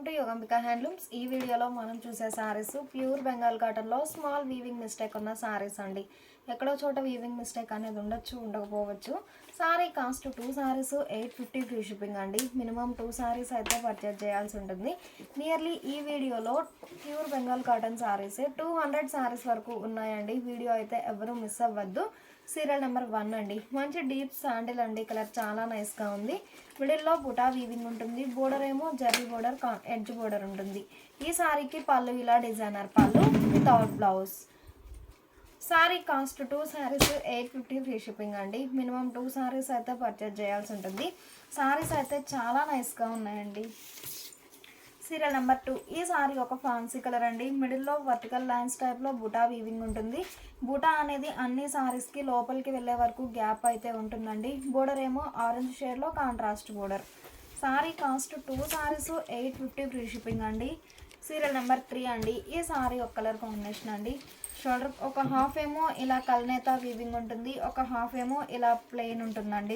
Welcome to Yogambika handlooms. ఈ వీడియోలో మనం చూసే సారీస్ ప్యూర్ బెంగాల్ కాటన్లో స్మాల్ వీవింగ్ మిస్టేక్ ఉన్న సారీస్ అండి. ఎక్కడో చోట వీవింగ్ మిస్టేక్ అనేది ఉండొచ్చు, ఉండకపోవచ్చు. Sorry cost 2 saris 850 free shipping అండి. మినిమం 2 సారీస్ అయితే పర్చేజ్ చేయాల్సి ఉంటుంది. నియర్లీ ఈ వీడియోలో ప్యూర్ బెంగాల్ కాటన్ సారీస్ 200 సారీస్ వరకు ఉన్నాయండి. వీడియో అయితే ఎవరు మిస్ అవ్వద్దు. సీరియల్ నెంబర్ 1 అండి. మంచి డీప్ శాండిల్ అండి, కలర్ చాలా నైస్గా ఉంది. మిడిల్లో బుటా వీవింగ్ ఉంటుంది. బోర్డర్ ఏమో జరీ బోర్డర్, ఎడ్జ్ బోర్డర్ ఉంటుంది. ఈ సారీకి పళ్ళు ఇలా డిజైనర్ పళ్ళు without blouse. Sorry cost 2 saris 850 free shipping అండి. మినిమం 2 సారీస్ అయితే పర్చేజ్ చేయాల్సి ఉంటుంది. సారీస్ అయితే చాలా నైస్గా ఉన్నాయండి. Serial number 2. ఈ సారీ ఒక ఫ్యాన్సీ కలర్ అండి. మిడిల్లో వర్టికల్ లైన్స్ టైప్లో బుటా వీవింగ్ ఉంటుంది. బుటా అనేది అన్ని సారీస్కి లోపలికి వెళ్ళే వరకు గ్యాప్ అయితే ఉంటుందండి. బోర్డర్ ఏమో ఆరెంజ్ షేడ్లో contrast border. Sorry cost 2 saris 850 free shipping అండి. సీరియల్ నెంబర్ 3 అండి. ఈ సారీ ఒక కలర్ కాంబినేషన్ అండి. షోల్డర్ ఒక హాఫ్ ఏమో ఇలా కల్నేత వీవింగ్ ఉంటుంది, ఒక హాఫ్ ఏమో ఇలా ప్లెయిన్ ఉంటుందండి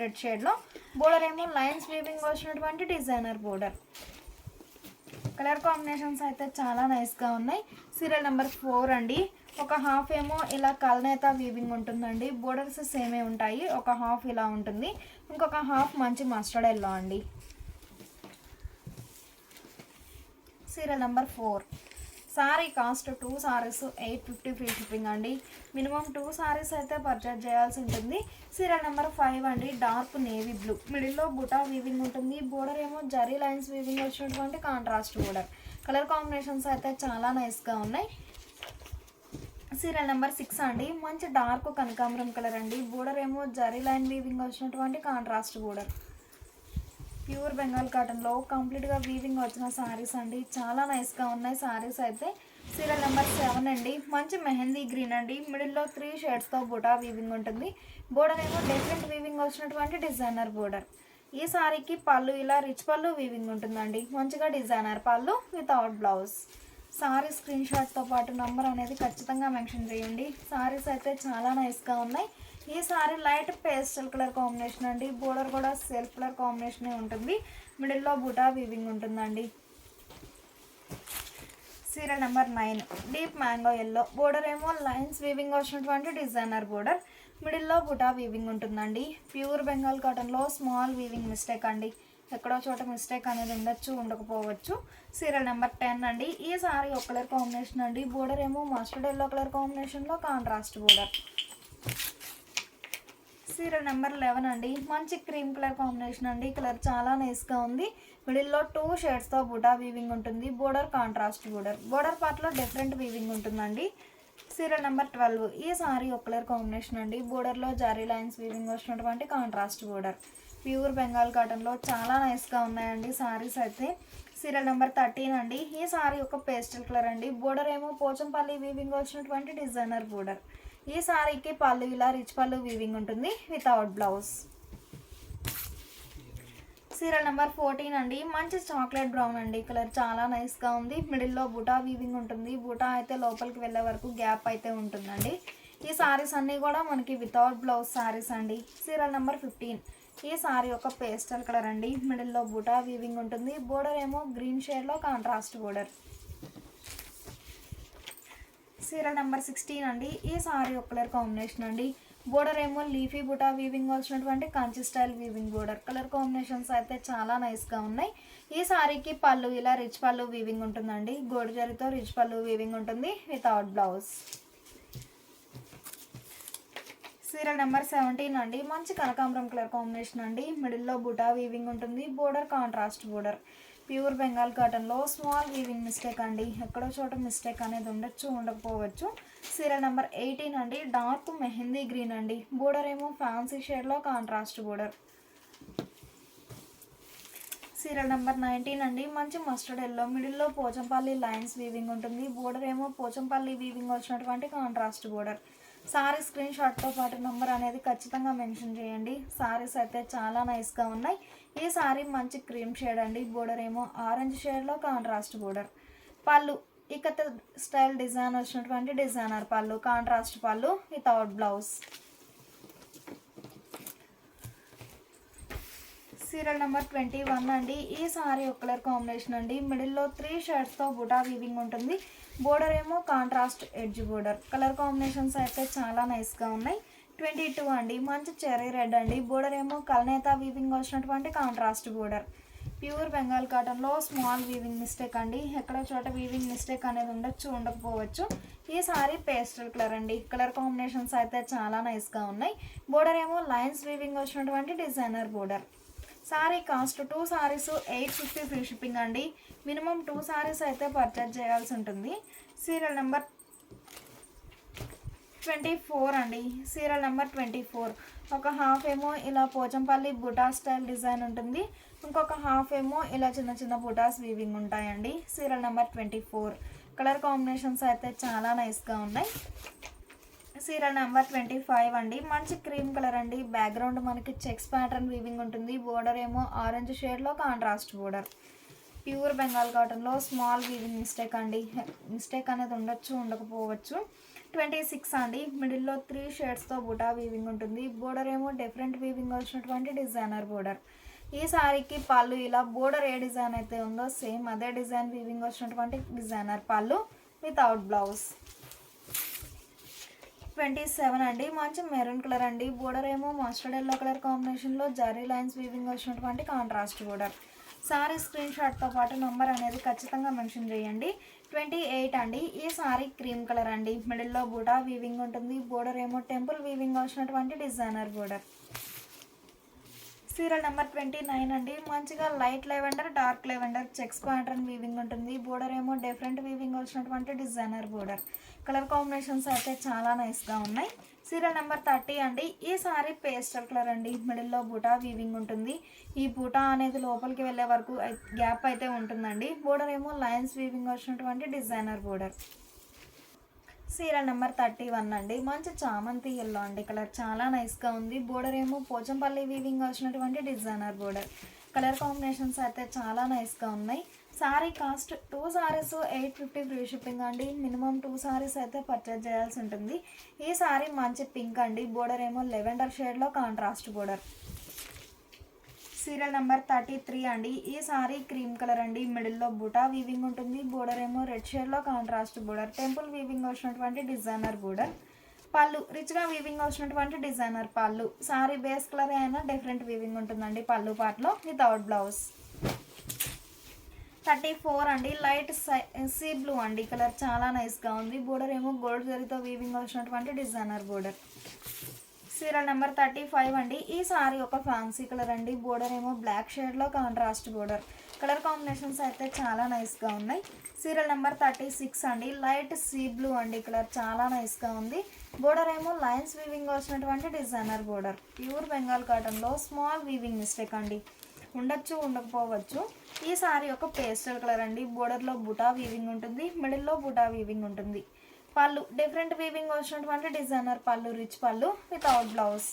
రెడ్ షేడ్లో. బోర్డర్ ఏమో లైన్స్ వీవింగ్ వచ్చినటువంటి డిజైనర్ బోర్డర్. కలర్ కాంబినేషన్స్ అయితే చాలా నైస్గా ఉన్నాయి. సీరియల్ నెంబర్ 4 అండి. ఒక హాఫ్ ఏమో ఇలా కల్నేత వీవింగ్ ఉంటుందండి. బోర్డర్స్ సేమే ఉంటాయి. ఒక హాఫ్ ఇలా ఉంటుంది, ఇంకొక హాఫ్ మంచి మస్టర్డ్ ఎల్లో అండి. Serial number 4. Sorry cost 2 saris 850 free shipping అండి. మినిమం 2 సారీస్ అయితే పర్చేజ్ చేయాల్సి ఉంటుంది. సీరియల్ నెంబర్ 5 అండి. డార్క్ నేవీ బ్లూ, మిడిల్లో బుటా వీవింగ్ ఉంటుంది. బోర్డర్ ఏమో జరీ లైన్స్ వీవింగ్ వచ్చినటువంటి కాంట్రాస్ట్ బోర్డర్. కలర్ కాంబినేషన్స్ అయితే చాలా నైస్గా ఉన్నాయి. సీరియల్ నెంబర్ 6 అండి. మంచి డార్క్ కనకాంబరం కలర్ అండి. బోర్డర్ ఏమో జరీ లైన్ వీవింగ్ వచ్చినటువంటి కాంట్రాస్ట్ బోర్డర్. ప్యూర్ బెంగాల్ కాటన్లో కంప్లీట్గా వీవింగ్ వచ్చిన శారీస్ అండి. చాలా నైస్గా ఉన్నాయి శారీస్ అయితే. సీరియల్ నెంబర్ 7 అండి. మంచి మెహందీ గ్రీన్ అండి. మిడిల్లో 3 షేడ్స్తో బుటా వీవింగ్ ఉంటుంది. బోర్డర్ ఏమో డిఫరెంట్ వీవింగ్ వచ్చినటువంటి డిజైనర్ బోర్డర్. ఈ శారీకి పళ్ళు ఇలా రిచ్ పళ్ళు వీవింగ్ ఉంటుందండి. మంచిగా డిజైనర్ పళ్ళు వితౌట్ బ్లౌజ్. సారీ స్క్రీన్ షాట్తో పాటు నంబర్ అనేది ఖచ్చితంగా మెన్షన్ చేయండి. సారీస్ అయితే చాలా నైస్గా ఉన్నాయి. ఈ sorry light pastel colour combination అండి. బోర్డర్ కూడా సెల్ఫ్ కలర్ కాంబినేషనే ఉంటుంది. మిడిల్లో బుటా వీవింగ్ ఉంటుందండి. Serial number 9. Deep mango yellow. Border ఏమో లైన్స్ వీవింగ్ వచ్చినటువంటి డిజైనర్ బోర్డర్. మిడిల్లో బుటా వీవింగ్ ఉంటుందండి. ప్యూర్ బెంగాల్ కాటన్లో స్మాల్ వీవింగ్ మిస్టేక్ అండి. ఎక్కడో చోట మిస్టేక్ అనేది ఉండొచ్చు, ఉండకపోవచ్చు. సీరియల్ నెంబర్ 10 అండి. ఈ సారీ ఒక కలర్ కాంబినేషన్ అండి. బోర్డర్ ఏమో మస్టర్డ్ ఎల్లో కలర్ కాంబినేషన్లో కాంట్రాస్ట్ బోర్డర్. సీరియల్ నెంబర్ 11 అండి. మంచి క్రీమ్ కలర్ కాంబినేషన్ అండి. కలర్ చాలా నైస్గా ఉంది. మిడిల్లో 2 షేడ్స్తో బుటా వీవింగ్ ఉంటుంది. Border contrast border. బోర్డర్ పార్ట్లో డిఫరెంట్ వీవింగ్ ఉంటుందండి. Serial number 12. ఈ సారీ ఒక కలర్ కాంబినేషన్ అండి. బోర్డర్లో జరీ లైన్స్ వీవింగ్ వచ్చినటువంటి కాంట్రాస్ట్ బోర్డర్. ప్యూర్ బెంగాల్ కాటన్లో చాలా నైస్గా ఉన్నాయండి సారీస్ అయితే. సీరియల్ నెంబర్ 13 అండి. ఈ సారీ ఒక పేస్టల్ కలర్ అండి. బోర్డర్ ఏమో పోచంపల్లి వీవింగ్ వచ్చినటువంటి డిజైనర్ బోర్డర్. ఈ సారీకి పళ్ళు ఇలా రిచ్ పళ్ళు వీవింగ్ ఉంటుంది వితౌట్ బ్లౌజ్. సీరియల్ నెంబర్ 14 అండి. మంచి చాక్లెట్ బ్రౌన్ అండి. కలర్ చాలా నైస్గా ఉంది. మిడిల్లో బుటా వీవింగ్ ఉంటుంది. బుటా అయితే లోపలికి వెళ్ళే వరకు గ్యాప్ అయితే ఉంటుందండి. ఈ సారీస్ అన్నీ కూడా మనకి వితౌట్ బ్లౌజ్ సారీస్ అండి. Serial number 15. ఈ సారీ ఒక పేస్టల్ కలర్ అండి. మిడిల్లో బుటా వీవింగ్ ఉంటుంది. బోర్డర్ ఏమో గ్రీన్ షేడ్లో కాంట్రాస్ట్ బోర్డర్. సీరియల్ నెంబర్ 16 అండి. ఈ సారీ ఒక కలర్ కాంబినేషన్ అండి. బోర్డర్ ఏమో లీఫీ బుటా వీవింగ్ వచ్చినటువంటి Kanchi style weaving border. Colour combinations అయితే చాలా నైస్గా ఉన్నాయి. ఈ సారీకి పళ్ళు ఇలా రిచ్ పళ్ళు వీవింగ్ ఉంటుందండి. గోల్డ్ జరీతో రిచ్ పళ్ళు వీవింగ్ ఉంటుంది వితౌట్ బ్లౌజ్. సీరియల్ నెంబర్ 17 అండి. మంచి కనకాంబరం కలర్ కాంబినేషన్ అండి. మిడిల్లో బుటా వీవింగ్ ఉంటుంది. Border contrast border. Pure Bengal కాటన్లో స్మాల్ వీవింగ్ మిస్టేక్ అండి. ఎక్కడో చోట మిస్టేక్ అనేది ఉండొచ్చు, ఉండకపోవచ్చు. సీరియల్ నెంబర్ 18 అండి. డార్క్ మెహందీ గ్రీన్ అండి. బోర్డర్ ఏమో ఫ్యాన్సీ షేడ్లో కాంట్రాస్ట్ బోర్డర్. సీరియల్ నెంబర్ 19 అండి. మంచి మస్టర్డ్ ఎల్లో. మిడిల్లో పోచంపల్లి లైన్స్ వీవింగ్ ఉంటుంది. బోర్డర్ ఏమో పోచంపల్లి వీవింగ్ వచ్చినటువంటి కాంట్రాస్ట్ బోర్డర్. సారీ స్క్రీన్ షాట్తో పాటు నంబర్ అనేది ఖచ్చితంగా మెన్షన్ చేయండి. సారీస్ అయితే చాలా నైస్గా ఉన్నాయి. ఈ సారీ మంచి క్రీమ్ షేడ్ అండి. బోర్డర్ ఏమో ఆరెంజ్ షేడ్లో కాంట్రాస్ట్ బోర్డర్. పళ్ళు ఇకత స్టైల్ డిజైన్ వచ్చినటువంటి డిజైనర్ పళ్ళు, కాంట్రాస్ట్ పళ్ళు వితౌట్ బ్లౌజ్. సీరియల్ నెంబర్ 21 అండి. ఈ సారీ ఒక కలర్ కాంబినేషన్ అండి. మిడిల్లో 3 షేడ్స్తో బుటా వీవింగ్ ఉంటుంది. బోర్డర్ ఏమో contrast edge border. Colour combinations అయితే చాలా నైస్గా ఉన్నాయి. 22 అండి. మంచి చెర్రీ రెడ్ అండి. బోర్డర్ ఏమో కల్నేత వీవింగ్ వచ్చినటువంటి కాంట్రాస్ట్ బోర్డర్. ప్యూర్ బెంగాల్ కాటన్లో స్మాల్ వీవింగ్ మిస్టేక్ అండి. ఎక్కడో చోట వీవింగ్ మిస్టేక్ అనేది ఉండొచ్చు, ఉండకపోవచ్చు. ఈ సారీ పేస్టల్ కలర్ అండి. కలర్ కాంబినేషన్స్ అయితే చాలా నైస్గా ఉన్నాయి. బోర్డర్ ఏమో లైన్స్ వీవింగ్ వచ్చినటువంటి designer border. Sorry cost 2 saris 850 free shipping అండి. మినిమం 2 సారీస్ అయితే పర్చేజ్ చేయాల్సి ఉంటుంది. సీరియల్ నెంబర్ 24 అండి. సీరియల్ నెంబర్ 24 ఒక హాఫ్ ఏమో ఇలా పోచంపల్లి బుటా స్టైల్ డిజైన్ ఉంటుంది. ఇంకొక హాఫ్ ఏమో ఇలా చిన్న చిన్న బుటాస్ వీవింగ్ ఉంటాయండి. సీరియల్ నెంబర్ 24 కలర్ కాంబినేషన్స్ అయితే చాలా నైస్గా ఉన్నాయి. సీరియల్ నెంబర్ 25 అండి. మంచి క్రీమ్ కలర్ అండి. బ్యాక్గ్రౌండ్ మనకి చెక్స్ ప్యాటర్న్ వీవింగ్ ఉంటుంది. బోర్డర్ ఏమో ఆరెంజ్ షేడ్లో కాంట్రాస్ట్ బోర్డర్. ప్యూర్ బెంగాల్ కాటన్లో స్మాల్ వీవింగ్ మిస్టేక్ అండి. మిస్టేక్ అనేది ఉండొచ్చు, ఉండకపోవచ్చు. 26 అండి. మిడిల్లో 3 షేడ్స్తో బుటా వీవింగ్ ఉంటుంది. బోర్డర్ ఏమో డిఫరెంట్ వీవింగ్ వచ్చినటువంటి డిజైనర్ బోర్డర్. ఈ సారీకి పళ్ళు ఇలా బోర్డర్ ఏ డిజైన్ అయితే ఉందో సేమ్ అదే డిజైన్ వీవింగ్ వచ్చినటువంటి డిజైనర్ పళ్ళు వితౌట్ బ్లౌజ్. 27 అండి. మంచి మెరూన్ కలర్ అండి. బోర్డర్ ఏమో మస్టర్డ్ ఎల్లో కలర్ కాంబినేషన్లో జరీ లైన్స్ వీవింగ్ వచ్చినటువంటి కాంట్రాస్ట్ బోర్డర్. సారీ స్క్రీన్ షాట్తో పాటు నంబర్ అనేది ఖచ్చితంగా మెన్షన్ చేయండి. 28 అండి. ఈ సారీ క్రీమ్ కలర్ అండి. మిడిల్లో బుటా వీవింగ్ ఉంటుంది. బోర్డర్ ఏమో టెంపుల్ వీవింగ్ వచ్చినటువంటి డిజైనర్ బోర్డర్. సీరియల్ నెంబర్ 29 అండి. మంచిగా light lavender dark lavender checks pattern weaving ఉంటుంది. బోర్డర్ ఏమో డిఫరెంట్ వీవింగ్ వచ్చినటువంటి డిజైనర్ బోర్డర్. కలర్ కాంబినేషన్స్ అయితే చాలా నైస్గా ఉన్నాయి. సీరియల్ నెంబర్ 30 అండి. ఈ సారీ పేస్టల్ కలర్ అండి. మిడిల్లో బుటా వీవింగ్ ఉంటుంది. ఈ బుటా అనేది లోపలికి వెళ్ళే వరకు గ్యాప్ అయితే ఉంటుందండి. బోర్డర్ ఏమో లైన్స్ వీవింగ్ వచ్చినటువంటి డిజైనర్ బోర్డర్. సీరియల్ నెంబర్ 31 అండి. మంచి చామంతి ఎల్లో అండి. కలర్ చాలా నైస్గా ఉంది. బోర్డర్ ఏమో పోచంపల్లి వీవింగ్ వచ్చినటువంటి డిజైనర్ బోర్డర్. కలర్ కాంబినేషన్స్ అయితే చాలా నైస్గా ఉన్నాయి. Sorry cost 2 saris 850 free shipping అండి. మినిమం 2 సారీస్ అయితే పర్చేజ్ చేయాల్సి ఉంటుంది. ఈ సారీ మంచి పింక్ అండి. బోర్డర్ ఏమో లెవెండర్ షేడ్లో కాంట్రాస్ట్ బోర్డర్. సీరియల్ నెంబర్ 33 అండి. ఈ సారీ క్రీమ్ కలర్ అండి. మిడిల్లో బుటా వీవింగ్ ఉంటుంది. బోర్డర్ ఏమో రెడ్ షేడ్లో కాంట్రాస్ట్ బోర్డర్. టెంపుల్ వీవింగ్ వచ్చినటువంటి డిజైనర్ బోర్డర్. పళ్ళు రిచ్గా వీవింగ్ వచ్చినటువంటి డిజైనర్ పళ్ళు. సారీ బేస్ కలర్ అయినా డిఫరెంట్ వీవింగ్ ఉంటుందండి పళ్ళు పార్ట్లో వితౌట్ బ్లౌజ్. 34 అండి. లైట్ సీ బ్లూ అండి. కలర్ చాలా నైస్గా ఉంది. బోర్డర్ ఏమో గోల్డ్ జరీతో వీవింగ్ వచ్చినటువంటి డిజైనర్ బోర్డర్. సీరియల్ నెంబర్ 35 అండి. ఈ సారీ ఒక ఫ్యాన్సీ కలర్ అండి. బోర్డర్ ఏమో బ్లాక్ షేడ్లో కాంట్రాస్ట్ బోర్డర్. కలర్ కాంబినేషన్స్ అయితే చాలా నైస్గా ఉన్నాయి. సీరియల్ నెంబర్ 36 అండి. లైట్ సీ బ్లూ అండి. కలర్ చాలా నైస్గా ఉంది. బోర్డర్ ఏమో లైన్స్ వీవింగ్ వచ్చినటువంటి డిజైనర్ బోర్డర్. ప్యూర్ బెంగాల్ కాటన్లో స్మాల్ వీవింగ్ మిస్టేక్ అండి. ఉండొచ్చు, ఉండకపోవచ్చు. ఈ సారీ ఒక పేస్టల్ కలర్ అండి. బోర్డర్లో బుటా వీవింగ్ ఉంటుంది. మిడిల్లో బుటా వీవింగ్ ఉంటుంది. పళ్ళు డిఫరెంట్ వీవింగ్ వచ్చినటువంటి డిజైనర్ పళ్ళు. రిచ్ పళ్ళు వితౌట్ బ్లౌజ్.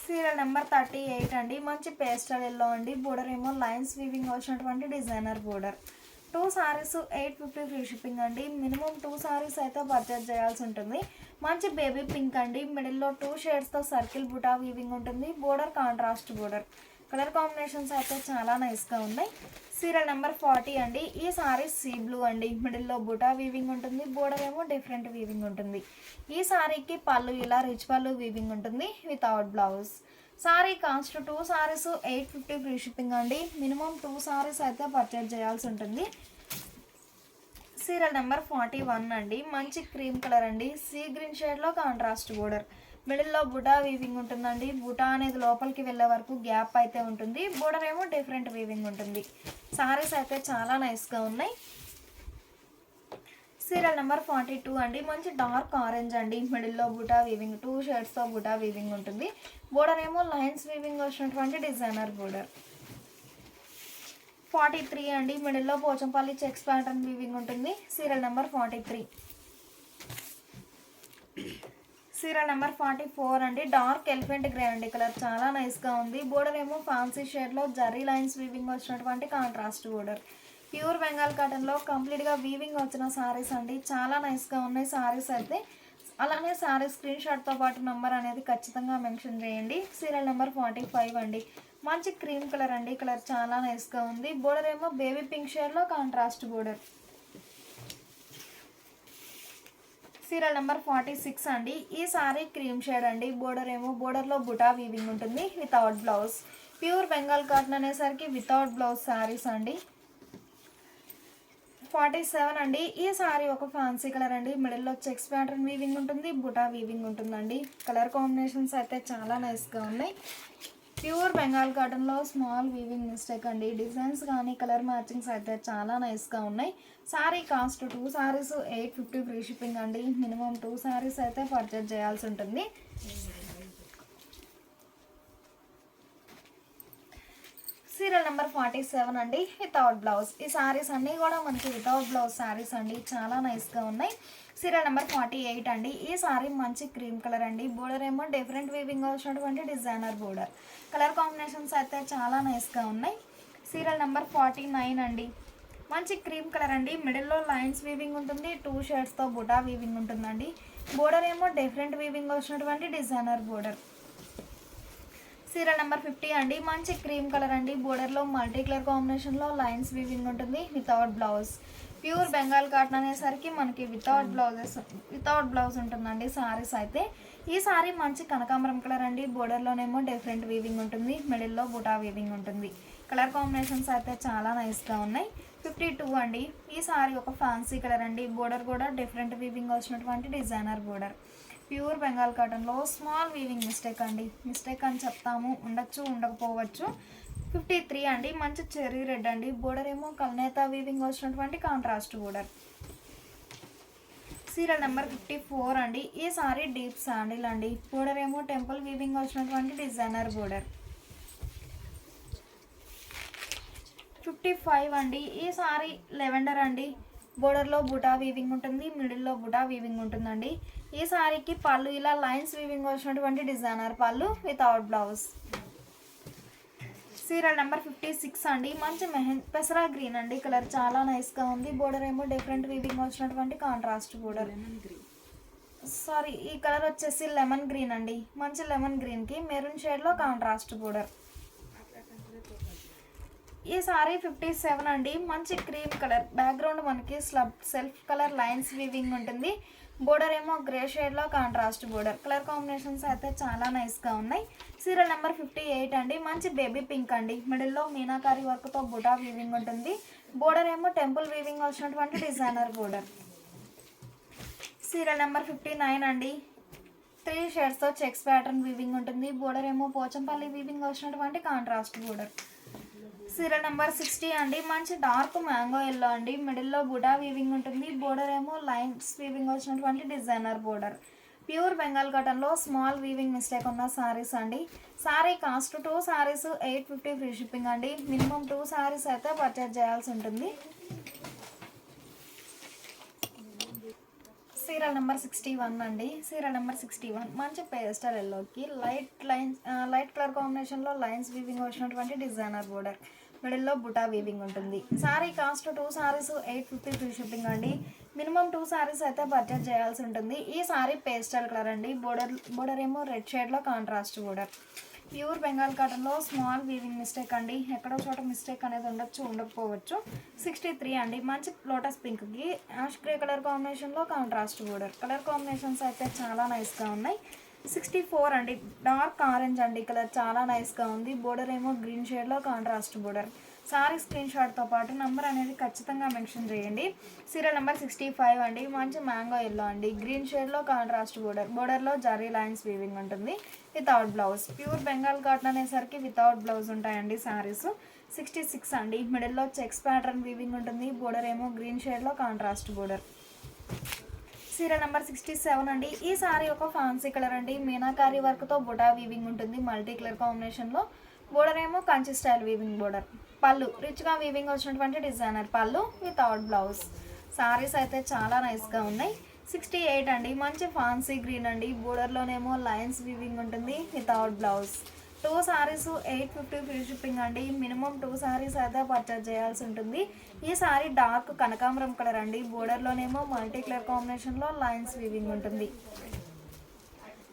సీరియల్ నెంబర్ 38 అండి. మంచి పేస్టల్ ఎల్లో అండి. బోర్డర్ ఏమో లైన్స్ వీవింగ్ వచ్చినటువంటి designer border. 2 saris 850 free shipping అండి. మినిమం 2 సారీస్ అయితే పర్చేజ్ చేయాల్సి ఉంటుంది. మంచి బేబీ పింక్ అండి. మిడిల్లో 2 షేడ్స్తో సర్కిల్ బుటా వీవింగ్ ఉంటుంది. Border contrast border. Colour combinations అయితే చాలా నైస్గా ఉన్నాయి. సీరియల్ నెంబర్ 40 అండి. ఈ సారీ సీ బ్లూ అండి. మిడిల్లో బుటా వీవింగ్ ఉంటుంది. బోర్డర్ ఏమో డిఫరెంట్ వీవింగ్ ఉంటుంది. ఈ సారీకి పళ్ళు ఇలా రిచ్ పళ్ళు వీవింగ్ ఉంటుంది without blouse. Sorry cost 2 saris 850 free shipping అండి. మినిమం 2 సారీస్ అయితే పర్చేజ్ చేయాల్సి ఉంటుంది. సీరియల్ నెంబర్ 41 అండి. మంచి క్రీమ్ కలర్ అండి. సీ గ్రీన్ షేడ్లో కాంట్రాస్ట్ బోర్డర్. మిడిల్లో బుటా వీవింగ్ ఉంటుందండి. బుటా అనేది లోపలికి వెళ్ళే వరకు గ్యాప్ అయితే ఉంటుంది. బోర్డర్ ఏమో డిఫరెంట్ వీవింగ్ ఉంటుంది. సారీస్ అయితే చాలా నైస్గా ఉన్నాయి. సీరియల్ నెంబర్ 42 అండి. మంచి డార్క్ ఆరెంజ్ అండి. మిడిల్లో బుటా వీవింగ్ 2 షేడ్స్తో బుటా వీవింగ్ ఉంటుంది. బోర్డర్ ఏమో లైన్స్ వీవింగ్ వచ్చినటువంటి డిజైనర్ బోర్డర్. 43 అండి. మిడిల్లో పోచంపల్లి చెక్స్ ప్యాటర్న్ వీవింగ్ ఉంటుంది. Serial number 43. సీరియల్ నెంబర్ 44 అండి. డార్క్ ఎలిఫెంట్ గ్రే అండి. కలర్ చాలా నైస్గా ఉంది. బోర్డర్ ఏమో ఫ్యాన్సీ షేడ్లో జరీ లైన్స్ వీవింగ్ వచ్చినటువంటి కాంట్రాస్ట్ బోర్డర్. ప్యూర్ బెంగాల్ కాటన్లో కంప్లీట్గా వీవింగ్ వచ్చిన సారీస్ అండి. చాలా నైస్గా ఉన్నాయి సారీస్ అయితే. అలానే శారీ స్క్రీన్ షాట్తో పాటు నంబర్ అనేది ఖచ్చితంగా మెన్షన్ చేయండి. సీరియల్ నెంబర్ 45 అండి. మంచి క్రీమ్ కలర్ అండి, కలర్ చాలా నైస్గా ఉంది. బోర్డర్ ఏమో బేబీ పింక్ షేడ్లో కాంట్రాస్ట్ బోర్డర్. సీరియల్ నెంబర్ 46 అండి. ఈ సారీ క్రీమ్ షేడ్ అండి. బోర్డర్ ఏమో బోర్డర్లో బుటా వీవింగ్ ఉంటుంది without blouse. Pure Bengal cotton అనేసరికి వితౌట్ బ్లౌజ్ శారీస్ అండి. 47 అండి. ఈ సారీ ఒక ఫ్యాన్సీ కలర్ అండి. మిడిల్లో చెక్స్ ప్యాటర్న్ వీవింగ్ ఉంటుంది, బుటా వీవింగ్ ఉంటుందండి. కలర్ కాంబినేషన్స్ అయితే చాలా నైస్గా ఉన్నాయి. ప్యూర్ బెంగాల్ కాటన్లో స్మాల్ వీవింగ్ మిస్టేక్ అండి. డిజైన్స్ కానీ కలర్ మ్యాచింగ్స్ అయితే చాలా నైస్గా ఉన్నాయి. Sorry cost 2 saris 850 free shipping అండి. మినిమం 2 సారీస్ అయితే పర్చేజ్ చేయాల్సి ఉంటుంది. సీరియల్ నెంబర్ 47 అండి. Without blouse. ఈ శారీస్ అన్నీ కూడా మనకి వితౌట్ బ్లౌజ్ శారీస్ అండి. చాలా నైస్గా ఉన్నాయి. సీరియల్ నెంబర్ 48 అండి. ఈ సారీ మంచి క్రీమ్ కలర్ అండి. బోర్డర్ ఏమో డిఫరెంట్ వీవింగ్ వచ్చినటువంటి డిజైనర్ బోర్డర్. కలర్ కాంబినేషన్స్ అయితే చాలా నైస్గా ఉన్నాయి. సీరియల్ నెంబర్ 49 అండి. మంచి క్రీమ్ కలర్ అండి. మిడిల్లో లైన్స్ వీవింగ్ ఉంటుంది, 2 షేడ్స్తో బుటా వీవింగ్ ఉంటుందండి. బోర్డర్ ఏమో డిఫరెంట్ వీవింగ్ వచ్చినటువంటి డిజైనర్ బోర్డర్. సీరియల్ నెంబర్ 50 అండి. మంచి క్రీమ్ కలర్ అండి. బోర్డర్లో మల్టీ కలర్ కాంబినేషన్లో లైన్స్ వీవింగ్ ఉంటుంది without blouse. Pure Bengal cotton అనేసరికి మనకి వితౌట్ బ్లౌజ్ ఉంటుందండి సారీస్ అయితే. ఈ సారీ మంచి కనకాంబరం కలర్ అండి. బోర్డర్లోనేమో డిఫరెంట్ వీవింగ్ ఉంటుంది, మిడిల్లో బుటా వీవింగ్ ఉంటుంది. కలర్ కాంబినేషన్స్ అయితే చాలా నైస్గా ఉన్నాయి. 52 అండి. ఈ సారీ ఒక ఫ్యాన్సీ కలర్ అండి. బోర్డర్ కూడా డిఫరెంట్ వీవింగ్ వచ్చినటువంటి డిజైనర్ బోర్డర్. ప్యూర్ బెంగాల్ కాటన్లో స్మాల్ వీవింగ్ మిస్టేక్ అండి. మిస్టేక్ అని చెప్తాము, ఉండొచ్చు ఉండకపోవచ్చు. 53 అండి. మంచి చెర్రీ రెడ్ అండి. బోర్డర్ ఏమో కల్నేత వీవింగ్ వచ్చినటువంటి కాంట్రాస్ట్ బోర్డర్. సీరియల్ నెంబర్ 54 అండి. ఈ సారీ డీప్ శాండిల్ అండి. బోర్డర్ ఏమో టెంపుల్ వీవింగ్ వచ్చినటువంటి డిజైనర్ బోర్డర్. 55 అండి. ఈ సారీ లెవెండర్ అండి. బోర్డర్లో బుటా వీవింగ్ ఉంటుంది, మిడిల్లో బుటా వీవింగ్ ఉంటుందండి. ఈ సారీకి పళ్ళు ఇలా లైన్స్ వీవింగ్ వచ్చినటువంటి డిజైనర్ పళ్ళు వితౌట్ బ్లౌజ్. సీరియల్ నెంబర్ 56 అండి. మంచి పెసరా గ్రీన్ అండి. కలర్ చాలా నైస్గా ఉంది. బోర్డర్ ఏమో డిఫరెంట్ వీవింగ్ వచ్చినటువంటి కాంట్రాస్ట్ బోర్డర్. ఈ కలర్ వచ్చేసి లెమన్ గ్రీన్ అండి. మంచి లెమన్ గ్రీన్కి మెరూన్ షేడ్లో కాంట్రాస్ట్ బోర్డర్. ఈ సారీ 57 అండి. మంచి క్రీమ్ కలర్. బ్యాక్గ్రౌండ్ మనకి సెల్ఫ్ కలర్ లైన్స్ వీవింగ్ ఉంటుంది. బోర్డర్ ఏమో గ్రే షేడ్లో కాంట్రాస్ట్ బోర్డర్. కలర్ కాంబినేషన్స్ అయితే చాలా నైస్గా ఉన్నాయి. సీరియల్ నెంబర్ 58 అండి. మంచి బేబీ పింక్ అండి. మిడిల్లో మీనాకారి వర్క్తో బుటా వీవింగ్ ఉంటుంది. బోర్డర్ ఏమో టెంపుల్ వీవింగ్ వచ్చినటువంటి డిజైనర్ బోర్డర్. సీరియల్ నెంబర్ 59 అండి. 3 షేడ్స్తో చెక్స్ ప్యాటర్న్ వీవింగ్ ఉంటుంది. బోర్డర్ ఏమో పోచంపల్లి వీవింగ్ వచ్చినటువంటి కాంట్రాస్ట్ బోర్డర్. సీరియల్ నెంబర్ 60 అండి. మంచి డార్క్ మ్యాంగో ఎల్లో అండి. మిడిల్లో బుటా వీవింగ్ ఉంటుంది. బోర్డర్ ఏమో లైన్స్ వీవింగ్ వచ్చినటువంటి డిజైనర్ బోర్డర్. ప్యూర్ బెంగాల్ కాటన్లో స్మాల్ వీవింగ్ మిస్టేక్ ఉన్న సారీస్ అండి. Sorry cost 2 saris 850 free shipping అండి. మినిమం 2 సారీస్ అయితే పర్చేజ్ చేయాల్సి ఉంటుంది. సీరియల్ నెంబర్ 61 అండి. సీరియల్ నెంబర్ 61 మంచి పేస్టల్ ఎల్లోకి లైట్ కలర్ కాంబినేషన్లో లైన్స్ వీవింగ్ వచ్చినటువంటి డిజైనర్ బోర్డర్. మిడిల్లో బుటా వీవింగ్ ఉంటుంది. Sorry cost 2 saris 850 free shipping అండి. మినిమం 2 సారీస్ అయితే పర్చేజ్ చేయాల్సి ఉంటుంది. ఈ సారీ పేస్టల్ కలర్ అండి. బోర్డర్ ఏమో రెడ్ షేడ్లో కాంట్రాస్ట్ బోర్డర్. ప్యూర్ బెంగాల్ కాటన్లో స్మాల్ వీవింగ్ మిస్టేక్ అండి. ఎక్కడో చోట మిస్టేక్ అనేది ఉండొచ్చు ఉండకపోవచ్చు. 63 అండి. మంచి లోటస్ పింక్కి యాష్ గ్రే కలర్ కాంబినేషన్లో కాంట్రాస్ట్ బోర్డర్. కలర్ కాంబినేషన్స్ అయితే చాలా నైస్గా ఉన్నాయి. 64 అండి. డార్క్ ఆరెంజ్ అండి. కలర్ చాలా నైస్గా ఉంది. బోర్డర్ ఏమో గ్రీన్ షేడ్లో కాంట్రాస్ట్ బోర్డర్. సారీ స్క్రీన్ షాట్తో పాటు నెంబర్ అనేది ఖచ్చితంగా మెన్షన్ చేయండి. సీరియల్ నెంబర్ 65 అండి. మంచి మ్యాంగో ఎల్లో అండి. గ్రీన్ షేడ్లో కాంట్రాస్ట్ బోర్డర్. బోర్డర్లో జరీ లైన్స్ వీవింగ్ ఉంటుంది without blouse. Pure Bengal cotton అనేసరికి వితౌట్ బ్లౌజ్ ఉంటాయండి సారీస్. 66 అండి. మిడిల్లో చెక్స్ ప్యాటర్న్ వీవింగ్ ఉంటుంది. బోర్డర్ ఏమో గ్రీన్ షేడ్లో కాంట్రాస్ట్ బోర్డర్. సీరియల్ నెంబర్ 67 అండి. ఈ సారీ ఒక ఫ్యాన్సీ కలర్ అండి. మీనాకారి వర్క్తో బుటా వీవింగ్ ఉంటుంది మల్టీ కలర్ కాంబినేషన్లో. బోర్డర్ ఏమో కంచి స్టైల్ వీవింగ్ బోర్డర్. పళ్ళు రిచ్గా వీవింగ్ వచ్చినటువంటి డిజైనర్ పళ్ళు వితౌట్ బ్లౌజ్. సారీస్ అయితే చాలా నైస్గా ఉన్నాయి. 68 అండి. మంచి ఫ్యాన్సీ గ్రీన్ అండి. బోర్డర్లోనేమో లైన్స్ వీవింగ్ ఉంటుంది without blouse. 2 saris 850 free shipping అండి. మినిమం 2 సారీస్ అయితే పర్చేజ్ చేయాల్సి ఉంటుంది. ఈ సారీ డార్క్ కనకాంబరం కలర్ అండి. బోర్డర్లోనేమో మల్టీ కలర్ కాంబినేషన్లో లైన్స్ వీవింగ్ ఉంటుంది.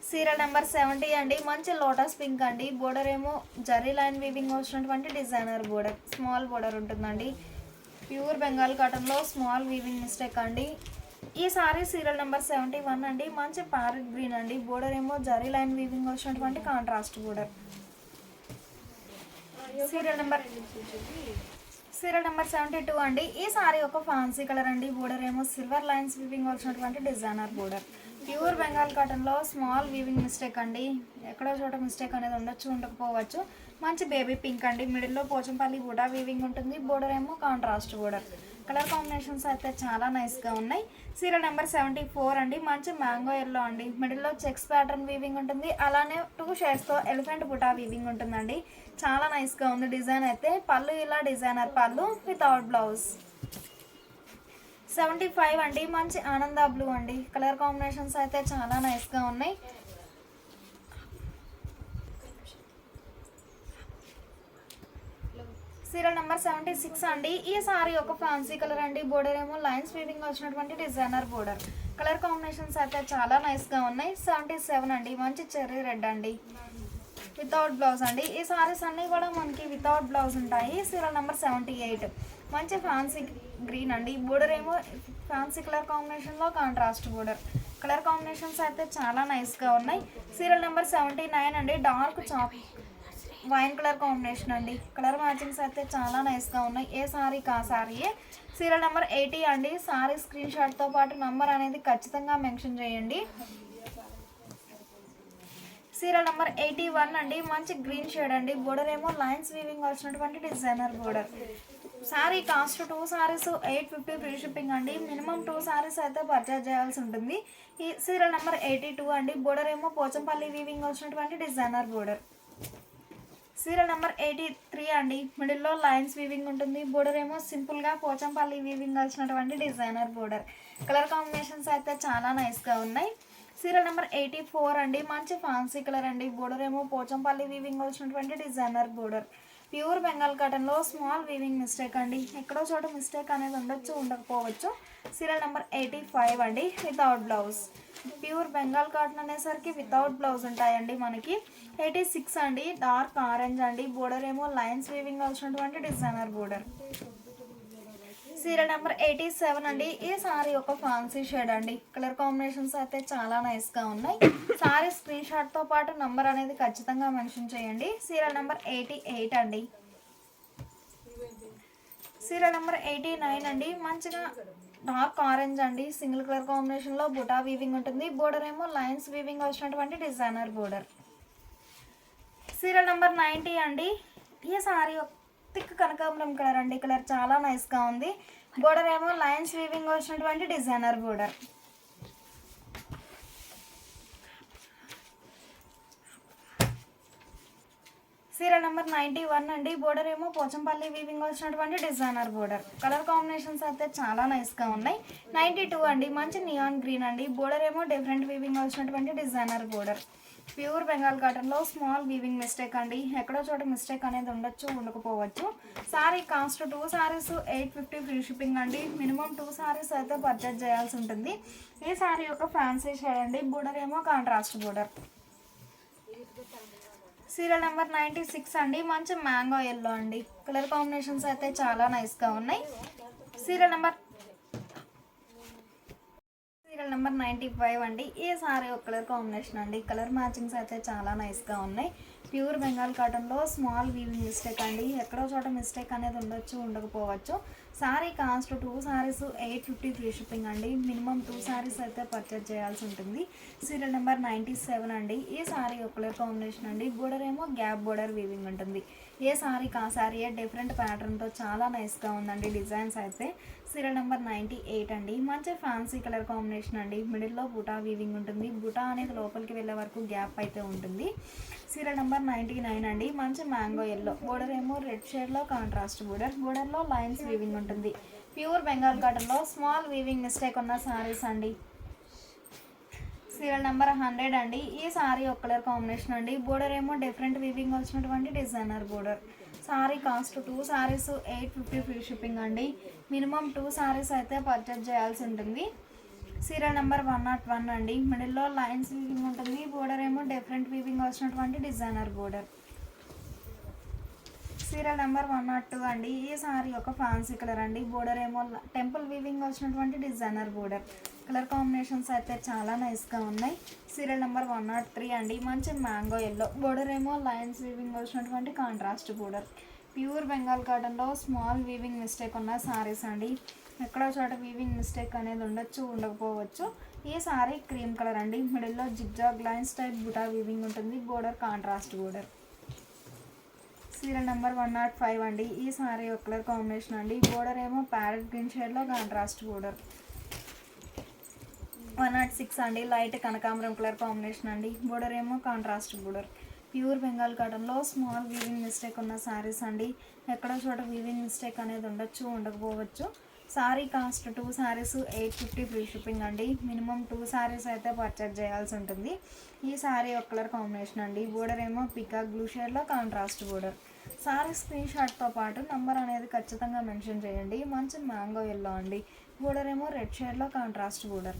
సీరియల్ నెంబర్ 70 అండి. మంచి లోటస్ పింక్ అండి. బోర్డర్ ఏమో జరీ లైన్ వీవింగ్ వచ్చినటువంటి డిజైనర్ బోర్డర్, స్మాల్ బోర్డర్ ఉంటుందండి. ప్యూర్ బెంగాల్ కాటన్లో స్మాల్ వీవింగ్ మిస్టేక్ అండి. ఈ సారీ సీరియల్ నెంబర్ 71 అండి. మంచి ప్యారెట్ గ్రీన్ అండి. బోర్డర్ ఏమో జరీ లైన్ వీవింగ్ వచ్చినటువంటి కాంట్రాస్ట్ బోర్డర్. సీరియల్ నెంబర్ 72 అండి. ఈ సారీ ఒక ఫ్యాన్సీ కలర్ అండి. బోర్డర్ ఏమో సిల్వర్ లైన్స్ వీవింగ్ వచ్చినటువంటి డిజైనర్ బోర్డర్. ప్యూర్ బెంగాల్ కాటన్లో స్మాల్ వీవింగ్ మిస్టేక్ అండి. ఎక్కడో చోట మిస్టేక్ అనేది ఉండొచ్చు, ఉండకపోవచ్చు. మంచి బేబీ పింక్ అండి. మిడిల్లో పోచంపల్లి బూటా వీవింగ్ ఉంటుంది. బోర్డర్ ఏమో కాంట్రాస్ట్ బోర్డర్. కలర్ కాంబినేషన్స్ అయితే చాలా నైస్గా ఉన్నాయి. సీరియల్ నెంబర్ 74 అండి. మంచి మ్యాంగో ఎల్లో అండి. మిడిల్లో చెక్స్ ప్యాటర్న్ వీవింగ్ ఉంటుంది. అలానే 2 షేడ్స్తో ఎలిఫెంట్ బుటా వీవింగ్ ఉంటుందండి. చాలా నైస్గా ఉంది డిజైన్ అయితే. పళ్ళు ఇలా డిజైనర్ పళ్ళు వితౌట్ బ్లౌజ్. 75 అండి. మంచి ఆనంద బ్లూ అండి. కలర్ కాంబినేషన్స్ అయితే చాలా నైస్గా ఉన్నాయి. సీరియల్ నెంబర్ 76 అండి. ఈ సారీ ఒక ఫ్యాన్సీ కలర్ అండి. బోర్డర్ ఏమో లైన్స్ వీవింగ్ వచ్చినటువంటి డిజైనర్ బోర్డర్. కలర్ కాంబినేషన్స్ అయితే చాలా నైస్గా ఉన్నాయి. 77 అండి. మంచి చెర్రీ రెడ్ అండి. వితౌట్ బ్లౌజ్ అండి. ఈ సారీస్ అన్నీ కూడా మనకి వితౌట్ బ్లౌజ్ ఉంటాయి. సీరియల్ నెంబర్ 78 మంచి ఫ్యాన్సీ గ్రీన్ అండి. బోర్డర్ ఏమో ఫ్యాన్సీ కలర్ కాంబినేషన్లో కాంట్రాస్ట్ బోర్డర్. కలర్ కాంబినేషన్స్ అయితే చాలా నైస్గా ఉన్నాయి. సీరియల్ నెంబర్ 79 అండి. Dark chalk wine colour combination అండి. కలర్ మ్యాచింగ్స్ అయితే చాలా నైస్గా ఉన్నాయి. ఏ సారీ కా సారీయే. సీరియల్ నెంబర్ 80 అండి. సారీ స్క్రీన్ షాట్తో పాటు నంబర్ అనేది ఖచ్చితంగా మెన్షన్ చేయండి. సీరియల్ నెంబర్ 81 అండి. మంచి గ్రీన్ షేడ్ అండి. బోర్డర్ ఏమో లైన్స్ వీవింగ్ వచ్చినటువంటి designer border. Sorry cost 2 saris 850 free shipping అండి. మినిమం 2 సారీస్ అయితే పర్చేజ్ చేయాల్సి ఉంటుంది. ఈ సీరియల్ నెంబర్ 82 అండి. బోర్డర్ ఏమో పోచంపల్లి వీవింగ్ వచ్చినటువంటి డిజైనర్ బోర్డర్. సీరియల్ నెంబర్ 83 అండి. మిడిల్లో లైన్స్ వీవింగ్ ఉంటుంది. బోర్డర్ ఏమో సింపుల్గా పోచంపల్లి వీవింగ్ వచ్చినటువంటి డిజైనర్ బోర్డర్. కలర్ కాంబినేషన్స్ అయితే చాలా నైస్గా ఉన్నాయి. సీరియల్ నెంబర్ 84 అండి. మంచి ఫ్యాన్సీ కలర్ అండి. బోర్డర్ ఏమో పోచంపల్లి వీవింగ్ వచ్చినటువంటి డిజైనర్ బోర్డర్. ప్యూర్ బెంగాల్ కాటన్లో స్మాల్ వీవింగ్ మిస్టేక్ అండి. ఎక్కడో చోట మిస్టేక్ అనేది ఉండొచ్చు, ఉండకపోవచ్చు. సీరియల్ నెంబర్ 85 అండి. Without blouse. Pure Bengal cotton అనేసరికి వితౌట్ బ్లౌజ్ ఉంటాయండి మనకి. 86 అండి. డార్క్ ఆరెంజ్ అండి. బోర్డర్ ఏమో లైన్స్ వీవింగ్ వచ్చినటువంటి డిజైనర్ బోర్డర్. సీరియల్ నెంబర్ 87 అండి. ఈ సారీ ఒక ఫ్యాన్సీ షేడ్ అండి. కలర్ కాంబినేషన్స్ అయితే చాలా నైస్గా ఉన్నాయి. సారీ స్క్రీన్ షాట్తో పాటు నంబర్ అనేది ఖచ్చితంగా మెన్షన్ చేయండి. సీరియల్ నెంబర్ 88 అండి. సీరియల్ నెంబర్ 89 అండి. మంచిగా డార్క్ ఆరెంజ్ అండి. సింగిల్ కలర్ కాంబినేషన్లో బుటా వీవింగ్ ఉంటుంది. బోర్డర్ ఏమో లైన్స్ వీవింగ్ వచ్చినటువంటి డిజైనర్ బోర్డర్. సీరియల్ నెంబర్ 90 అండి. ఈ సారీ థిక్ కనకాంబరం కలర్ అండి. కలర్ చాలా నైస్గా ఉంది. బోర్డర్ ఏమో లైన్స్ వీవింగ్ వచ్చినటువంటి డిజైనర్ బోర్డర్. సీరియల్ నెంబర్ 91 అండి. బోర్డర్ ఏమో పోచంపల్లి వీవింగ్ వచ్చినటువంటి డిజైనర్ బోర్డర్. కలర్ కాంబినేషన్స్ అయితే చాలా నైస్గా ఉన్నాయి. 92 అండి. మంచి నియాన్ గ్రీన్ అండి. బోర్డర్ ఏమో డిఫరెంట్ వీవింగ్ వచ్చినటువంటి డిజైనర్ బోర్డర్. ప్యూర్ బెంగాల్ కాటన్లో స్మాల్ వీవింగ్ మిస్టేక్ అండి. ఎక్కడో చోట మిస్టేక్ అనేది ఉండొచ్చు, ఉండకపోవచ్చు. Sorry cost 2 saris 850 free shipping అండి. మినిమం 2 సారీస్ అయితే పర్చేజ్ చేయాల్సి ఉంటుంది. ఈ సారీ ఒక ఫ్యాన్సీ షేడ్ అండి. బోర్డర్ ఏమో కాంట్రాస్ట్ బోర్డర్. సీరియల్ నెంబర్ 96 అండి. మంచి మ్యాంగో ఎల్లో అండి. కలర్ కాంబినేషన్స్ అయితే చాలా నైస్గా ఉన్నాయి. సీరియల్ నెంబర్ 95 అండి. ఈ సారీ ఒక కలర్ కాంబినేషన్ అండి. కలర్ మ్యాచింగ్స్ అయితే చాలా నైస్గా ఉన్నాయి. ప్యూర్ బెంగాల్ కాటన్లో స్మాల్ వీవింగ్ మిస్టేక్ అండి. ఎక్కడో చోట మిస్టేక్ అనేది ఉండొచ్చు, ఉండకపోవచ్చు. Sorry cost 2 saris 850 free shipping అండి. మినిమం 2 సారీస్ అయితే పర్చేజ్ చేయాల్సి ఉంటుంది. సీరియల్ నెంబర్ 97 అండి. ఈ సారీ ఒక కలర్ కాంబినేషన్ అండి. బోర్డర్ ఏమో గ్యాప్ బోర్డర్ వీవింగ్ ఉంటుంది. ఏ సారీ కా సారీ డిఫరెంట్ ప్యాటర్న్తో చాలా నైస్గా ఉందండి డిజైన్స్ అయితే. సీరియల్ నెంబర్ 98 అండి. మంచి ఫ్యాన్సీ కలర్ కాంబినేషన్ అండి. మిడిల్లో బుటా వీవింగ్ ఉంటుంది. బుటా అనేది లోపలికి వెళ్ళే వరకు గ్యాప్ అయితే ఉంటుంది. సీరియల్ నెంబర్ 99 అండి. మంచి మ్యాంగో ఎల్లో. బోర్డర్ ఏమో రెడ్ షేడ్లో కాంట్రాస్ట్ బోర్డర్. బోర్డర్లో లైన్స్ వీవింగ్ ఉంటుంది. ప్యూర్ బెంగాల్ కాటన్లో స్మాల్ వీవింగ్ మిస్టేక్ ఉన్న సారీస్ అండి. సీరియల్ నెంబర్ 100 అండి. ఈ సారీ ఒక కలర్ కాంబినేషన్ అండి. బోర్డర్ ఏమో డిఫరెంట్ వీవింగ్ వచ్చినటువంటి designer border. Sorry cost 2 saris 850 free shipping అండి. మినిమం 2 సారీస్ అయితే పర్చేజ్ చేయాల్సి ఉంటుంది. సీరియల్ నెంబర్ 101 అండి. మిడిల్లో లైన్స్ వీవింగ్ ఉంటుంది. బోర్డర్ ఏమో డిఫరెంట్ వీవింగ్ వచ్చినటువంటి డిజైనర్ బోర్డర్. సీరియల్ నెంబర్ 102 అండి. ఈ సారీ ఒక ఫ్యాన్సీ కలర్ అండి. బోర్డర్ ఏమో టెంపుల్ వీవింగ్ వచ్చినటువంటి డిజైనర్ బోర్డర్. కలర్ కాంబినేషన్స్ అయితే చాలా నైస్గా ఉన్నాయి. సీరియల్ నెంబర్ 103 అండి. మంచి మ్యాంగో ఎల్లో. బోర్డర్ ఏమో లైన్స్ వీవింగ్ వచ్చినటువంటి కాంట్రాస్ట్ బోర్డర్. ప్యూర్ బెంగాల్ కాటన్లో స్మాల్ వీవింగ్ మిస్టేక్ ఉన్న సారీస్ అండి. ఎక్కడో చోట వీవింగ్ మిస్టేక్ అనేది ఉండొచ్చు, ఉండకపోవచ్చు. ఈ సారీ క్రీమ్ కలర్ అండి. మిడిల్లో zigzag lines type buta weaving ఉంటుంది. Border contrast border. Serial number 105 అండి. ఈ సారీ ఒక కలర్ కాంబినేషన్ అండి. బోర్డర్ ఏమో ప్యారెట్ గ్రీన్ షేడ్లో కాంట్రాస్ట్ బోర్డర్. 106 అండి. లైట్ కనకాంబరం కలర్ కాంబినేషన్ అండి. బోర్డర్ ఏమో కాంట్రాస్ట్ బోర్డర్. ప్యూర్ బెంగాల్ కాటన్లో స్మాల్ వీవింగ్ మిస్టేక్ ఉన్న సారీస్ అండి. ఎక్కడో చోట వీవింగ్ మిస్టేక్ అనేది ఉండొచ్చు, ఉండకపోవచ్చు. Sorry cost 2 saris 850 free shipping అండి. మినిమం 2 సారీస్ అయితే పర్చేజ్ చేయాల్సి ఉంటుంది. ఈ సారీ ఒక కలర్ కాంబినేషన్ అండి. బోర్డర్ ఏమో పికాక్ బ్లూ షేడ్లో కాంట్రాస్ట్ బోర్డర్. సారీ స్క్రీన్ షాట్తో పాటు నంబర్ అనేది ఖచ్చితంగా మెన్షన్ చేయండి. మంచి మ్యాంగో ఎల్లో అండి. బోర్డర్ ఏమో రెడ్ షేడ్లో కాంట్రాస్ట్ బోర్డర్.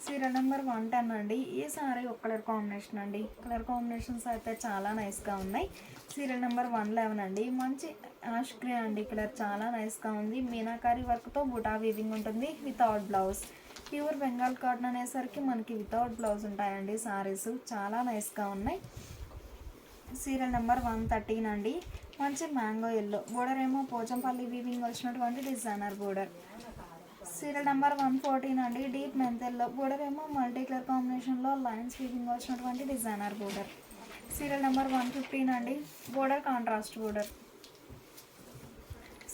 సీరియల్ నెంబర్ 110 అండి. ఈ సారీ ఒక కలర్ కాంబినేషన్ అండి. కలర్ కాంబినేషన్స్ అయితే చాలా నైస్గా ఉన్నాయి. సీరియల్ నెంబర్ 111 అండి. మంచి యాష్ గ్రే అండి. కలర్ చాలా నైస్గా ఉంది. మీనాకారి వర్క్తో బుటా వీవింగ్ ఉంటుంది without blouse. Pure Bengal cotton అనేసరికి మనకి వితౌట్ బ్లౌజ్ ఉంటాయండి సారీస్. చాలా నైస్గా ఉన్నాయి. సీరియల్ నెంబర్ 113 అండి. మంచి మ్యాంగో ఎల్లో. బోర్డర్ ఏమో పోచంపల్లి వీవింగ్ వచ్చినటువంటి డిజైనర్ బోర్డర్. సీరియల్ నెంబర్ 114 అండి. డీప్ మెంతెల్లో. బోర్డర్ ఏమో మల్టీ కలర్ కాంబినేషన్లో లైన్స్ వీవింగ్ వచ్చినటువంటి డిజైనర్ బోర్డర్. సీరియల్ నెంబర్ 115 అండి. Border contrast border.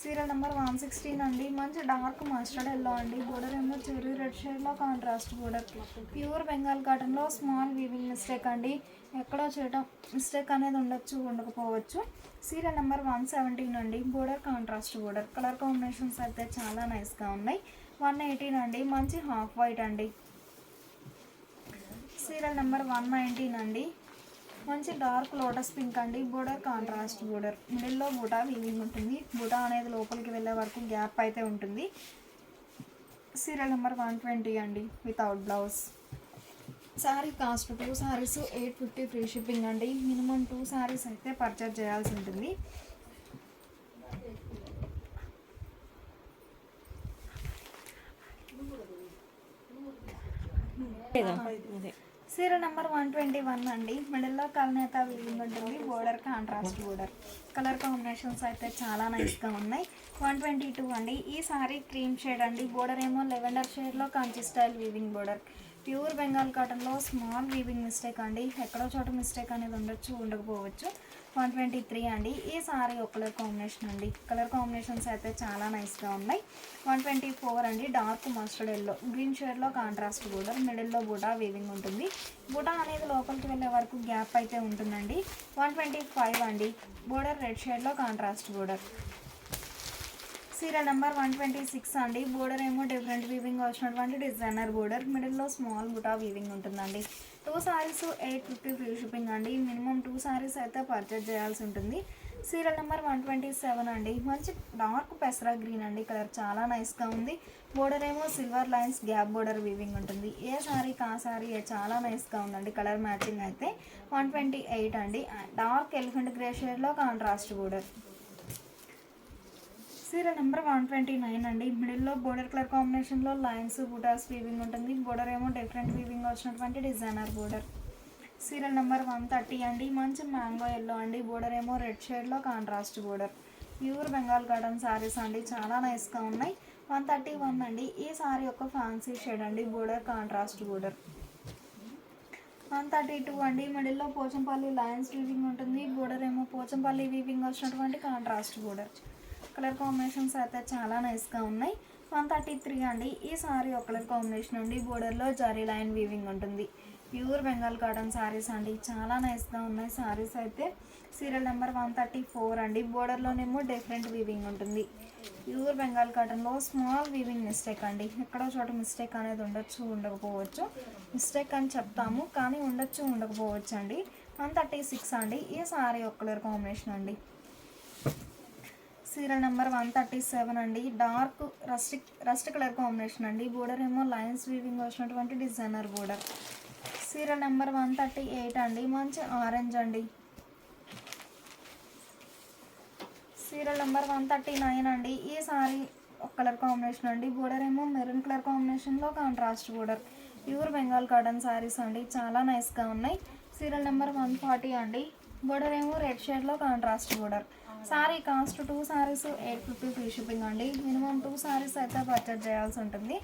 Serial number 116 అండి. మంచి డార్క్ మస్టర్డ్ ఎల్లో అండి. బోర్డర్ ఏమో చెర్రీ రెడ్ షేడ్లో కాంట్రాస్ట్ బోర్డర్. ప్యూర్ బెంగాల్ కాటన్లో స్మాల్ వీవింగ్ మిస్టేక్ అండి. ఎక్కడో చేయటం మిస్టేక్ అనేది ఉండొచ్చు, ఉండకపోవచ్చు. సీరియల్ నెంబర్ 117 అండి. Border contrast border. Colour combinations అయితే చాలా నైస్గా ఉన్నాయి. 118 అండి. మంచి హాఫ్ వైట్ అండి. సీరియల్ నెంబర్ 119 అండి. మంచి డార్క్ లోటస్ పింక్ అండి. Border contrast border. మిడిల్లో బుటా వీవింగ్ ఉంటుంది. బుటా అనేది లోపలికి వెళ్ళే వరకు గ్యాప్ అయితే ఉంటుంది. సీరియల్ నెంబర్ 120 అండి. Without blouse. Sorry cost 2 saris 850 free shipping అండి. మినిమం 2 సారీస్ అయితే పర్చేజ్ చేయాల్సి ఉంటుంది. సీరియల్ నెంబర్ 121 అండి. మిడిల్లో కల్నేత వీవింగ్ ఉంటుంది. Border contrast border. Colour combinations అయితే చాలా నైస్గా ఉన్నాయి. 122 అండి. ఈ సారీ క్రీమ్ షేడ్ అండి. బోర్డర్ ఏమో లెవెండర్ షేడ్లో Kanchi style weaving border. Pure Bengal కాటన్లో స్మాల్ వీవింగ్ మిస్టేక్ అండి. ఎక్కడో చోట మిస్టేక్ అనేది ఉండొచ్చు, ఉండకపోవచ్చు. 123 అండి. ఈ సారీ ఒక కలర్ కాంబినేషన్ అండి. కలర్ కాంబినేషన్స్ అయితే చాలా నైస్గా ఉన్నాయి. 124 అండి. డార్క్ మస్టర్డ్ ఎల్లో గ్రీన్ షేడ్లో కాంట్రాస్ట్ బోర్డర్. మిడిల్లో బుటా వీవింగ్ ఉంటుంది. బుటా అనేది లోపలికి వెళ్ళే వరకు గ్యాప్ అయితే ఉంటుందండి. 125 అండి. బోర్డర్ రెడ్ షేడ్లో కాంట్రాస్ట్ బోర్డర్. సీరియల్ నెంబర్ 126 అండి. బోర్డర్ ఏమో డిఫరెంట్ వీవింగ్ వచ్చినటువంటి డిజైనర్ బోర్డర్. మిడిల్లో స్మాల్ బుటా వీవింగ్ ఉంటుందండి. 2 సారీస్ 850 ఫ్రీ షిప్పింగ్ అండి. మినిమం 2 సారీస్ అయితే పర్చేజ్ చేయాల్సి ఉంటుంది. సీరియల్ నెంబర్ 127 అండి. మంచి డార్క్ పెసరా గ్రీన్ అండి. కలర్ చాలా నైస్గా ఉంది. బోర్డర్ ఏమో silver lines gap border weaving ఉంటుంది. ఏ సారీ కా సారీ చాలా నైస్గా ఉందండి. కలర్ మ్యాచింగ్ అయితే 128 అండి. డార్క్ ఎలిఫెంట్ గ్రే షేడ్లో కాంట్రాస్ట్ బోర్డర్. సీరియల్ నెంబర్ 129 అండి. మిడిల్లో బోర్డర్ కలర్ కాంబినేషన్లో లైన్స్ బుటాస్ వీవింగ్ ఉంటుంది. బోర్డర్ ఏమో డిఫరెంట్ వీవింగ్ వచ్చినటువంటి డిజైనర్ బోర్డర్. సీరియల్ నెంబర్ 130 అండి. మంచి మ్యాంగో ఎల్లో అండి. బోర్డర్ ఏమో రెడ్ షేడ్లో contrast border. Pure Bengal cotton saris అండి. చాలా నైస్గా ఉన్నాయి. 131 అండి. ఈ సారీ ఒక ఫ్యాన్సీ షేడ్ అండి. Border contrast border. 132 అండి. మిడిల్లో పోచంపల్లి లైన్స్ వీవింగ్ ఉంటుంది. బోర్డర్ ఏమో పోచంపల్లి వీవింగ్ వచ్చినటువంటి కాంట్రాస్ట్ బోర్డర్. కలర్ కాంబినేషన్స్ అయితే చాలా నైస్గా ఉన్నాయి. 133 అండి. ఈ సారీ ఒక కలర్ కాంబినేషన్ అండి. బోర్డర్లో జరీ లైన్ వీవింగ్ ఉంటుంది. ప్యూర్ బెంగాల్ కాటన్ సారీస్ అండి. చాలా నైస్గా ఉన్నాయి సారీస్ అయితే. సీరియల్ నెంబర్ 134 అండి. బోర్డర్లోనేమో డిఫరెంట్ వీవింగ్ ఉంటుంది. ప్యూర్ బెంగాల్ కాటన్లో స్మాల్ వీవింగ్ మిస్టేక్ అండి. ఎక్కడో చోట మిస్టేక్ అనేది ఉండొచ్చు, ఉండకపోవచ్చు. మిస్టేక్ అని చెప్తాము, కానీ ఉండొచ్చు, ఉండకపోవచ్చు అండి. 136 అండి. ఈ సారీ ఒక కలర్ కాంబినేషన్ అండి. సీరియల్ నెంబర్ 137 అండి. డార్క్ రస్ట్ కలర్ కాంబినేషన్ అండి. బోర్డర్ ఏమో లైన్స్ వీవింగ్ వచ్చినటువంటి డిజైనర్ బోర్డర్. సీరియల్ నెంబర్ 138 అండి. మంచి ఆరెంజ్ అండి. సీరియల్ నెంబర్ 139 అండి. ఈ సారీ ఒక కలర్ కాంబినేషన్ అండి. బోర్డర్ ఏమో మెరూన్ కలర్ కాంబినేషన్లో contrast border. Pure Bengal cotton saris అండి, చాలా నైస్గా ఉన్నాయి. సీరియల్ నెంబర్ 140 అండి. బోర్డర్ ఏమో రెడ్ షేడ్లో contrast border. Sorry cost 2 saris 850 free shipping అండి. మినిమం 2 సారీస్ అయితే పర్చేజ్ చేయాల్సి ఉంటుంది.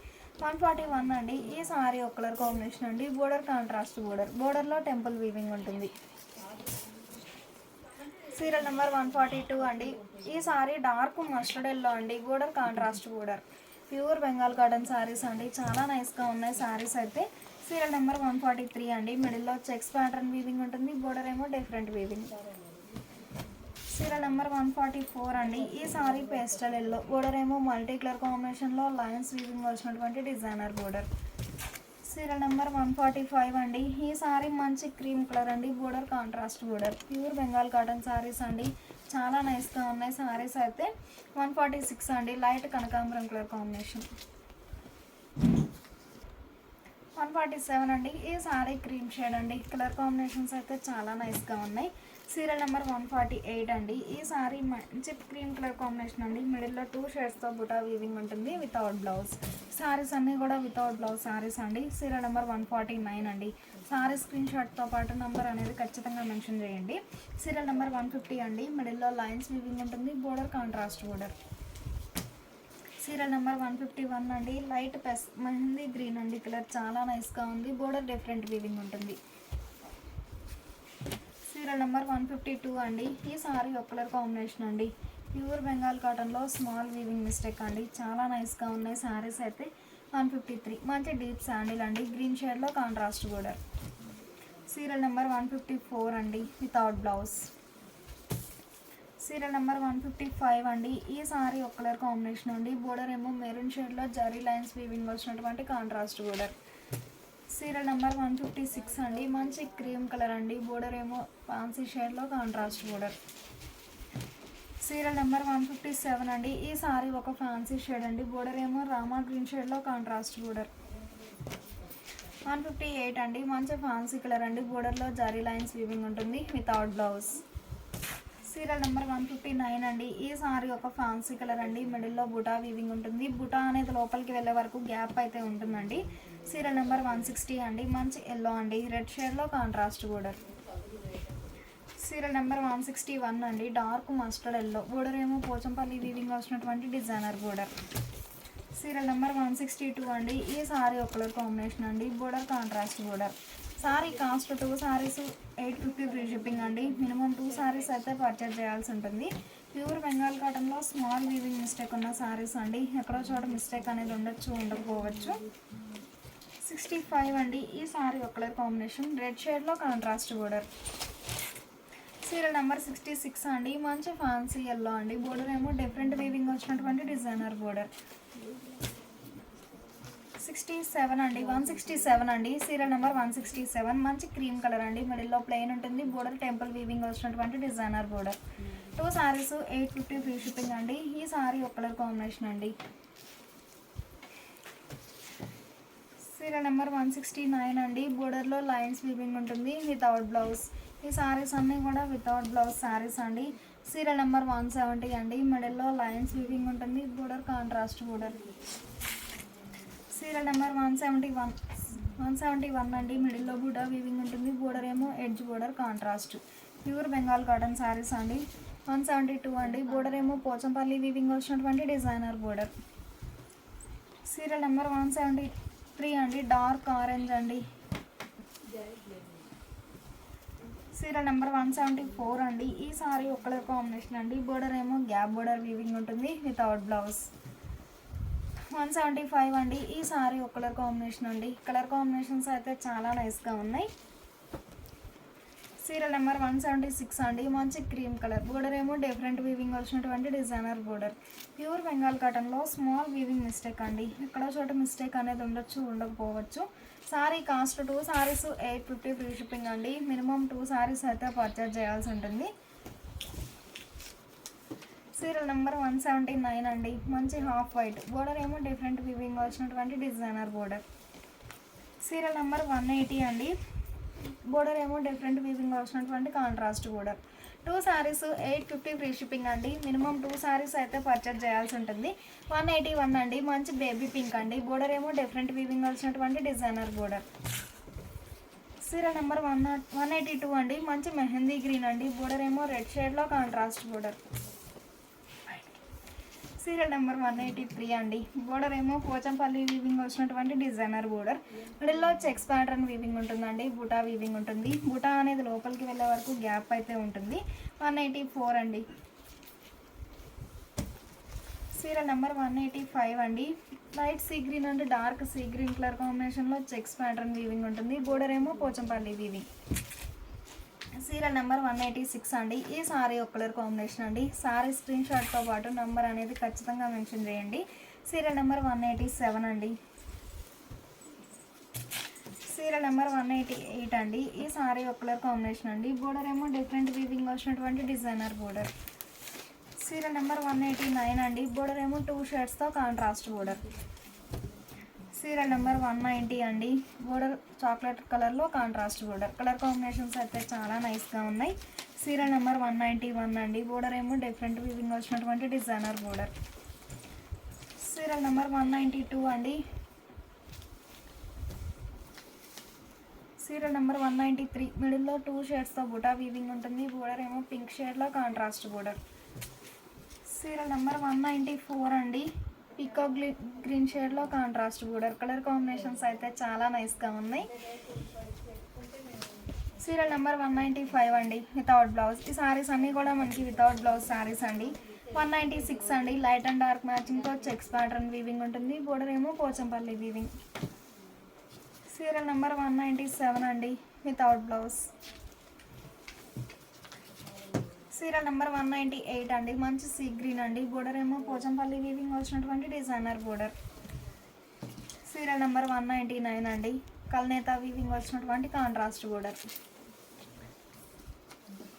141 అండి. ఈ సారీ ఒక కలర్ కాంబినేషన్ అండి. Border contrast border. బోర్డర్లో టెంపుల్ వీవింగ్ ఉంటుంది. సీరియల్ నెంబర్ 142 అండి. ఈ సారీ డార్క్ మస్టర్డ్ ఎల్లో అండి. Border contrast border. Pure Bengal cotton saris అండి, చాలా నైస్గా ఉన్నాయి శారీస్ అయితే. సీరియల్ నెంబర్ 143 అండి. మిడిల్లో చెక్స్ ప్యాటర్న్ వీవింగ్ ఉంటుంది. బోర్డర్ ఏమో డిఫరెంట్ వీవింగ్. సీరియల్ నెంబర్ 144 అండి. ఈ సారీ పేస్టల్ ఎల్లో. బోర్డర్ ఏమో మల్టీ కలర్ కాంబినేషన్లో లైన్స్ వీవింగ్ వచ్చినటువంటి డిజైనర్ బోర్డర్. సీరియల్ నెంబర్ 145 అండి. ఈ సారీ మంచి క్రీమ్ కలర్ అండి. Border contrast border. Pure Bengal cotton saris అండి, చాలా నైస్గా ఉన్నాయి శారీస్ అయితే. 146 అండి. లైట్ కనకాంబరం కలర్ కాంబినేషన్. 147 అండి. ఈ సారీ క్రీమ్ షేడ్ అండి. కలర్ కాంబినేషన్స్ అయితే చాలా నైస్గా ఉన్నాయి. సీరియల్ నెంబర్ 148 అండి. ఈ సారీ మంచి క్రీమ్ కలర్ కాంబినేషన్ అండి. మిడిల్లో 2 షేడ్స్తో బుటా వీవింగ్ ఉంటుంది వితౌట్ బ్లౌజ్. సారీస్ అన్నీ కూడా వితౌట్ బ్లౌజ్ సారీస్ అండి. సీరియల్ నెంబర్ 149 అండి. సారీ స్క్రీన్ షాట్తో పాటు నెంబర్ అనేది ఖచ్చితంగా మెన్షన్ చేయండి. సీరియల్ నెంబర్ 150 అండి. మిడిల్లో లైన్స్ వీవింగ్ ఉంటుంది. Border contrast border. Serial number 151 అండి. లైట్ మెహందీ గ్రీన్ అండి. కలర్ చాలా నైస్గా ఉంది. బోర్డర్ డిఫరెంట్ వీవింగ్ ఉంటుంది. సీరియల్ నెంబర్ 152 అండి. ఈ సారీ ఒక కలర్ కాంబినేషన్ అండి. ప్యూర్ బెంగాల్ కాటన్లో స్మాల్ వీవింగ్ మిస్టేక్ అండి, చాలా నైస్గా ఉన్నాయి శారీస్ అయితే. 153 మంచి డీప్ శాండిల్ అండి. గ్రీన్ షేడ్లో కాంట్రాస్ట్ బోర్డర్. సీరియల్ నెంబర్ 154 అండి. Without blouse. సీరియల్ నెంబర్ 155 అండి. ఈ సారీ ఒక కలర్ కాంబినేషన్ అండి. బోర్డర్ ఏమో మెరూన్ షేడ్లో జరీ లైన్స్ వీవింగ్ వచ్చినటువంటి కాంట్రాస్ట్ బోర్డర్. సీరియల్ నెంబర్ 156 అండి. మంచి క్రీమ్ కలర్ అండి. బోర్డర్ ఏమో ఫ్యాన్సీ షేడ్లో కాంట్రాస్ట్ బోర్డర్. సీరియల్ నెంబర్ 157 అండి. ఈ సారీ ఒక ఫ్యాన్సీ షేడ్ అండి. బోర్డర్ ఏమో రామా గ్రీన్ షేడ్లో కాంట్రాస్ట్ బోర్డర్. 158 అండి. మంచి ఫ్యాన్సీ కలర్ అండి. బోర్డర్లో జరీ లైన్స్ వీవింగ్ ఉంటుంది వితౌట్ బ్లౌజ్. సీరియల్ నెంబర్ 159 అండి. ఈ సారీ ఒక ఫ్యాన్సీ కలర్ అండి. మిడిల్లో బుటా వీవింగ్ ఉంటుంది. బుటా అనేది లోపలికి వెళ్ళే వరకు గ్యాప్ అయితే ఉంటుందండి. సీరియల్ నెంబర్ 160 అండి. మంచి ఎల్లో అండి. రెడ్ షేడ్లో కాంట్రాస్ట్ బోర్డర్. సీరియల్ నెంబర్ 161 అండి. Dark mustard yellow. బోర్డర్ ఏమో పోచంపల్లి వీవింగ్ వచ్చినటువంటి డిజైనర్ బోర్డర్. సీరియల్ నెంబర్ 162 అండి. ఈ సారీ ఒక కలర్ కాంబినేషన్ అండి. Border contrast border. Sorry cost 2 saris 850 free shipping అండి. మినిమం 2 సారీస్ అయితే పర్చేజ్ చేయాల్సి ఉంటుంది. ప్యూర్ బెంగాల్ కాటన్లో స్మాల్ వీవింగ్ మిస్టేక్ ఉన్న సారీస్ అండి. ఎక్కడో చోట మిస్టేక్ అనేది ఉండొచ్చు, ఉండకపోవచ్చు. 65 అండి. ఈ సారీ ఒక కలర్ కాంబినేషన్ రెడ్ షేడ్లో కాంట్రాస్ట్ బోర్డర్. సీరియల్ నెంబర్ 66 అండి. మంచి ఫ్యాన్సీ ఎల్లో అండి. బోర్డర్ ఏమో డిఫరెంట్ వీవింగ్ వచ్చినటువంటి డిజైనర్ బోర్డర్. 67 అండి. 167 అండి. సీరియల్ నెంబర్ 167 మంచి క్రీమ్ కలర్ అండి. మిడిల్లో ప్లెయిన్ ఉంటుంది. బోర్డర్ టెంపుల్ వీవింగ్ వచ్చినటువంటి designer border. 2 saris 850 free shipping అండి. ఈ సారీ ఒక కలర్ కాంబినేషన్ అండి. సీరియల్ నెంబర్ 169 అండి. బోర్డర్లో లైన్స్ వీవింగ్ ఉంటుంది వితౌట్ బ్లౌజ్. ఈ సారీస్ అన్నీ కూడా వితౌట్ బ్లౌజ్ సారీస్ అండి. సీరియల్ నెంబర్ 170 అండి. మిడిల్లో లైన్స్ వీవింగ్ ఉంటుంది. Border contrast border. Serial number 171 అండి. మిడిల్లో బుటా వీవింగ్ ఉంటుంది. బోర్డర్ ఏమో edge border contrast. Pure Bengal cotton saris అండి. 172 అండి. బోర్డర్ ఏమో పోచంపల్లి వీవింగ్ వచ్చినటువంటి డిజైనర్ బోర్డర్. సీరియల్ నెంబర్ 173 అండి. డార్క్ ఆరెంజ్ అండి. సీరియల్ నెంబర్ 174 అండి. ఈ సారీ ఒక కలర్ కాంబినేషన్ అండి. బోర్డర్ ఏమో గ్యాప్ బోర్డర్ వీవింగ్ ఉంటుంది వితౌట్ బ్లౌజ్. 175 అండి. ఈ సారీ ఒక కలర్ కాంబినేషన్ అండి. కలర్ కాంబినేషన్స్ అయితే చాలా నైస్గా ఉన్నాయి. సీరియల్ నెంబర్ 176 అండి. మంచి క్రీమ్ కలర్ బోర్డర్ ఏమో డిఫరెంట్ వీవింగ్ వచ్చినటువంటి డిజైనర్ బోర్డర్. ప్యూర్ బెంగాల్ కాటన్లో స్మాల్ వీవింగ్ మిస్టేక్ అండి. ఎక్కడో చోట మిస్టేక్ అనేది ఉండొచ్చు, ఉండకపోవచ్చు. Sorry cost 2 saris 850 free shipping అండి. మినిమం 2 సారీస్ అయితే పర్చేజ్ చేయాల్సి ఉంటుంది. సీరియల్ నెంబర్ 179 అండి. మంచి హాఫ్ వైట్ బోర్డర్ ఏమో డిఫరెంట్ వీవింగ్ వచ్చినటువంటి డిజైనర్ బోర్డర్. సీరియల్ నెంబర్ 180 అండి. బోర్డర్ ఏమో డిఫరెంట్ వీవింగ్ వచ్చినటువంటి contrast border. 2 saris 850 free shipping అండి. మినిమం 2 సారీస్ అయితే పర్చేజ్ చేయాల్సి ఉంటుంది. 181 అండి. మంచి బేబీ పింక్ అండి. బోర్డర్ ఏమో డిఫరెంట్ వీవింగ్ వచ్చినటువంటి డిజైనర్ బోర్డర్. సీరియల్ నెంబర్ 182 అండి. మంచి మెహందీ గ్రీన్ అండి. బోర్డర్ ఏమో రెడ్ షేడ్లో కాంట్రాస్ట్ బోర్డర్. సీరియల్ నెంబర్ 183 అండి. బోర్డర్ ఏమో పోచంపల్లి వీవింగ్ వచ్చినటువంటి డిజైనర్ బోర్డర్. మిడిల్లో చెక్స్ ప్యాటర్న్ వీవింగ్ ఉంటుందండి. బుటా వీవింగ్ ఉంటుంది. బుటా అనేది లోపలికి వెళ్ళే వరకు గ్యాప్ అయితే ఉంటుంది. 184 అండి. సీరియల్ నెంబర్ 185 అండి. Light sea green and dark sea green colour కాంబినేషన్లో చెక్స్ ప్యాటర్న్ వీవింగ్ ఉంటుంది. బోర్డర్ ఏమో పోచంపల్లి వీవింగ్. సీరియల్ నెంబర్ 186 అండి. ఈ సారీ ఒక కలర్ కాంబినేషన్ అండి. సారీ స్క్రీన్ షాట్తో పాటు నెంబర్ అనేది ఖచ్చితంగా మెన్షన్ చేయండి. సీరియల్ నెంబర్ 187 అండి. సీరియల్ నెంబర్ 188 అండి. ఈ సారీ ఒక కలర్ కాంబినేషన్ అండి. బోర్డర్ ఏమో డిఫరెంట్ వీవింగ్ వచ్చినటువంటి డిజైనర్ బోర్డర్. సీరియల్ నెంబర్ 189 అండి. బోర్డర్ ఏమో 2 షేడ్స్తో కాంట్రాస్ట్ బోర్డర్. సీరియల్ నెంబర్ 190 అండి. బోర్డర్ చాక్లెట్ కలర్లో కాంట్రాస్ట్ బోర్డర్. కలర్ కాంబినేషన్స్ అయితే చాలా నైస్గా ఉన్నాయి. సీరియల్ నెంబర్ 191 అండి. బోర్డర్ ఏమో డిఫరెంట్ వీవింగ్ వచ్చినటువంటి డిజైనర్ బోర్డర్. సీరియల్ నెంబర్ 192 అండి. సీరియల్ నెంబర్ 193 మిడిల్లో 2 షేడ్స్తో బుటా వీవింగ్ ఉంటుంది. బోర్డర్ ఏమో పింక్ షేడ్లో కాంట్రాస్ట్ బోర్డర్. సీరియల్ నెంబర్ 194 అండి. పికో గ్రీన్ షేడ్లో కాంట్రాస్ట్ బోర్డర్. కలర్ కాంబినేషన్స్ అయితే చాలా నైస్గా ఉన్నాయి. సీరియల్ నెంబర్ 195 అండి. Without blouse. ఈ సారీస్ అన్నీ కూడా మనకి వితౌట్ బ్లౌజ్ సారీస్ అండి. 196 అండి. లైట్ అండ్ డార్క్ మ్యాచింగ్తో చెక్స్ ప్యాటర్న్ వీవింగ్ ఉంటుంది. బోర్డర్ ఏమో పోచంపల్లి వీవింగ్. సీరియల్ నెంబర్ 197 అండి. Without blouse. సీరియల్ నెంబర్ 198 అండి. మంచి సీ గ్రీన్ అండి. బోర్డర్ ఏమో పోచంపల్లి వీవింగ్ వచ్చినటువంటి డిజైనర్ బోర్డర్. సీరియల్ నెంబర్ 199 అండి. కల్నేత వీవింగ్ వచ్చినటువంటి కాంట్రాస్ట్ బోర్డర్.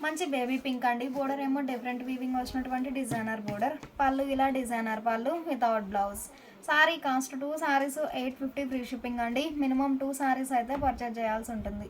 మంచి బేబీ పింక్ అండి. బోర్డర్ ఏమో డిఫరెంట్ వీవింగ్ వచ్చినటువంటి డిజైనర్ బోర్డర్. పళ్ళు ఇలా డిజైనర్ పళ్ళు without blouse. Sorry cost 2 saris 850 free shipping అండి. మినిమం 2 సారీస్ అయితే పర్చేజ్ చేయాల్సి ఉంటుంది.